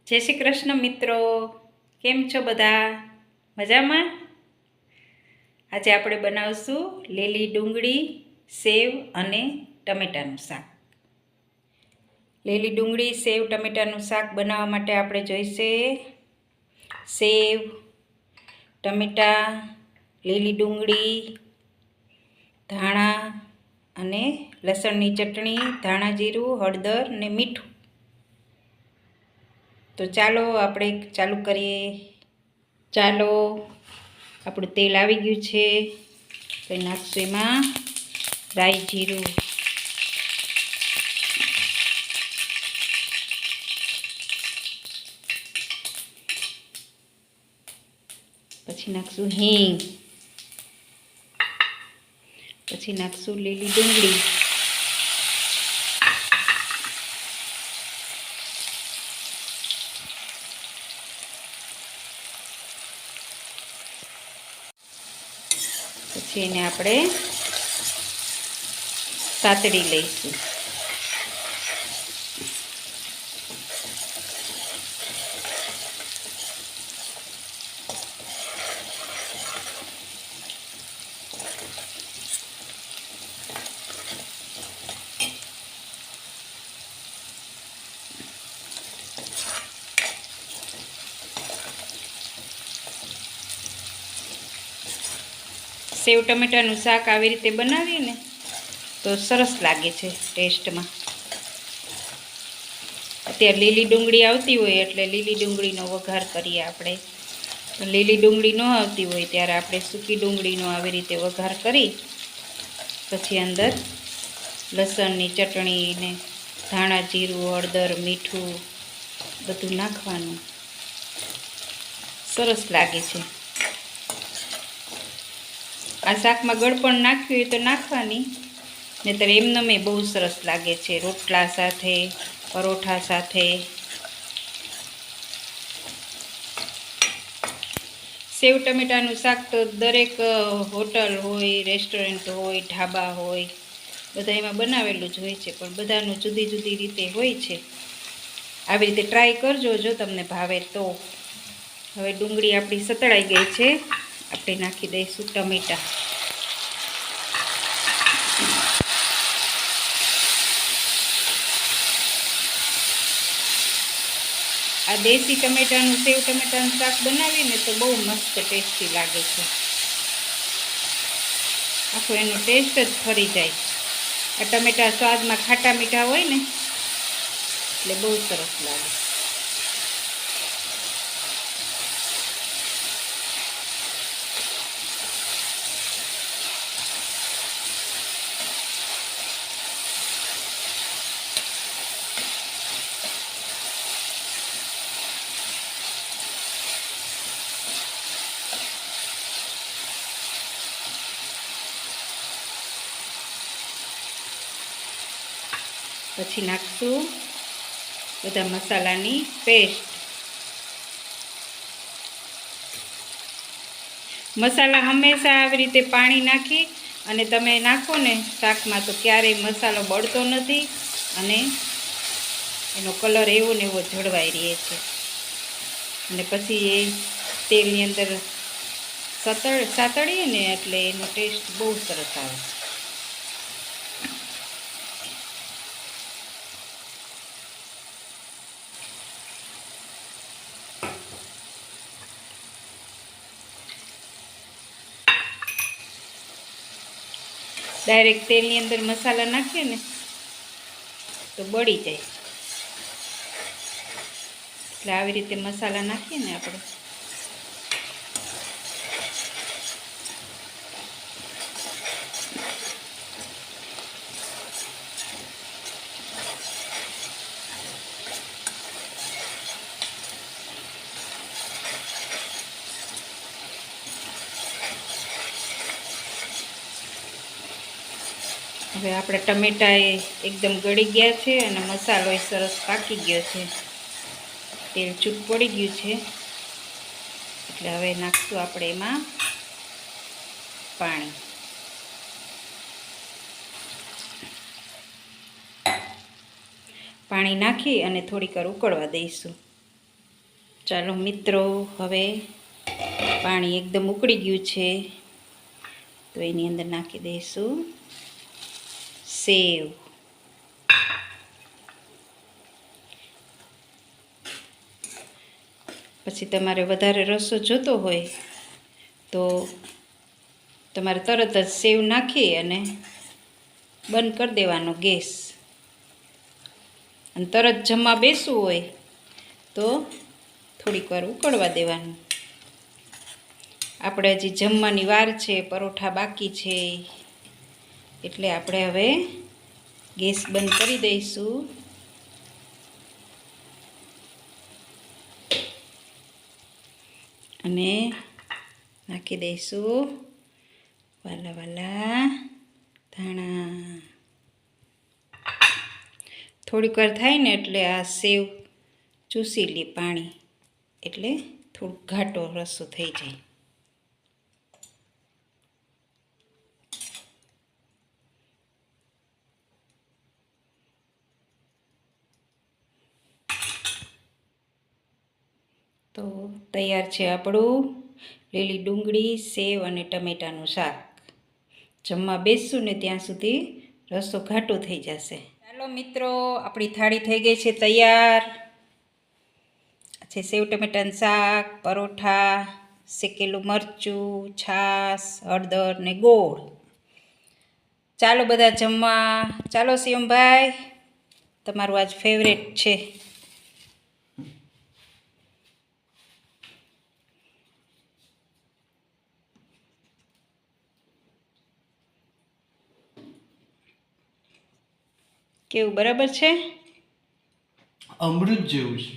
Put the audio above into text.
જય શ્રી કૃષ્ણ મિત્રો, કેમ છો બધા? મજામાં? આજે આપણે બનાવશું લીલી ડુંગળી, સેવ અને ટમેટાનું શાક. લીલી ડુંગળી, સેવ, ટમેટાનું શાક બનાવવા માટે આપણે જોઈશે સેવ, ટમેટા, લીલી ડુંગળી, ધાણા અને લસણની ચટણી, ધાણા જીરું, હળદર ને મીઠું. તો ચાલો આપણે ચાલુ કરીએ. ચાલો, આપણું તેલ આવી ગયું છે. તો નાખશું એમાં રાઈ જીરું, પછી નાખશું હિંગ, પછી નાખશું લીલી ડુંગળી, પછી એને આપણે સાતળી લઈશું. સેવ ટમેટાનું શાક આવી રીતે બનાવીએ ને તો સરસ લાગે છે ટેસ્ટમાં. અત્યારે લીલી ડુંગળી આવતી હોય એટલે લીલી ડુંગળીનો વઘાર કરીએ આપણે. લીલી ડુંગળી ન આવતી હોય ત્યારે આપણે સૂકી ડુંગળીનો આવી રીતે વઘાર કરી પછી અંદર લસણની ચટણી ને ધાણા જીરું, હળદર, મીઠું બધું નાખવાનું. સરસ લાગે છે. આ શાકમાં ગળપણ નાખ્યું હોય તો નાખવાની, નહીંતર એમને બહુ સરસ લાગે છે રોટલા સાથે, પરોઠા સાથે. સેવ ટમેટાનું શાક તો દરેક હોટલ હોય, રેસ્ટોરન્ટ હોય, ઢાબા હોય, બધા એમાં બનાવેલું જ હોય છે, પણ બધાનું જુદી જુદી રીતે હોય છે. આવી રીતે ટ્રાય કરજો જો તમને ભાવે તો. હવે ડુંગળી આપણી સતળાઈ ગઈ છે, આપણે નાખી દઈશું ટમેટાં. આ દેશી ટમેટાનું સેવ ટમેટાનું શાક બનાવીને તો બહુ મસ્ત ટેસ્ટી લાગે છે. આખો એનો ટેસ્ટ જ ફરી જાય. આ ટમેટા સ્વાદમાં ખાટા મીઠા હોય ને એટલે બહુ સરસ લાગે. પછી નાખશું બધા મસાલાની પેસ્ટ. મસાલા હંમેશા આવી રીતે પાણી નાખી અને તમે નાખો ને શાકમાં તો ક્યારેય મસાલો બળતો નથી અને એનો કલર એવો ને એવો જળવાઈ રહે છે. અને પછી એ તેલની અંદર સાતળીએ ને એટલે એનો ટેસ્ટ બહુ સરસ આવે. ડાયરેક્ટ તેલની અંદર મસાલા નાખીએ ને તો બળી જાય. એટલે આવી રીતે મસાલા નાખીએ ને આપણે હવે આપણે ટમેટા એ એકદમ ગળી ગયા છે અને મસાલો એ સરસ પાકી ગયો છે. તેલ છૂટ પડી ગયું છે એટલે હવે નાખશું આપણે એમાં પાણી. પાણી નાખી અને થોડીક વાર ઉકળવા દઈશું. ચાલો મિત્રો, હવે પાણી એકદમ ઉકળી ગયું છે તો એની અંદર નાખી દઈશું સેવ. પછી તમારે વધારે રસો જોતો હોય તો તમારે તરત જ સેવ નાખી અને બંધ કરી દેવાનો ગેસ. અને તરત જમવા બેસવું હોય તો થોડીક વાર ઉકળવા દેવાનું. આપણે હજી જમવાની વાર છે, પરોઠા બાકી છે, એટલે આપણે હવે ગેસ બંધ કરી દઈશું. અને નાખી દઈશું વાલા વાલા ધાણા. થોડીક વાર થાય ને એટલે આ સેવ ચૂસી લે પાણી, એટલે થોડુંક ઘાટો રસો થઈ જાય. તો તૈયાર છે આપણું લીલી ડુંગળી, સેવ અને ટમેટાનું શાક. જમવા બેસશું ને ત્યાં સુધી રસો ઘાટો થઈ જશે. ચાલો મિત્રો, આપણી થાળી થઈ ગઈ છે તૈયાર. છે સેવ ટમેટાનું શાક, પરોઠા, શેકેલું મરચું, છાશ, હળદર ને ગોળ. ચાલો બધા જમવા. ચાલો શિવમભાઈ, તમારું આજ ફેવરેટ છે. કેવું, બરાબર છે? અમૃત જેવું છે.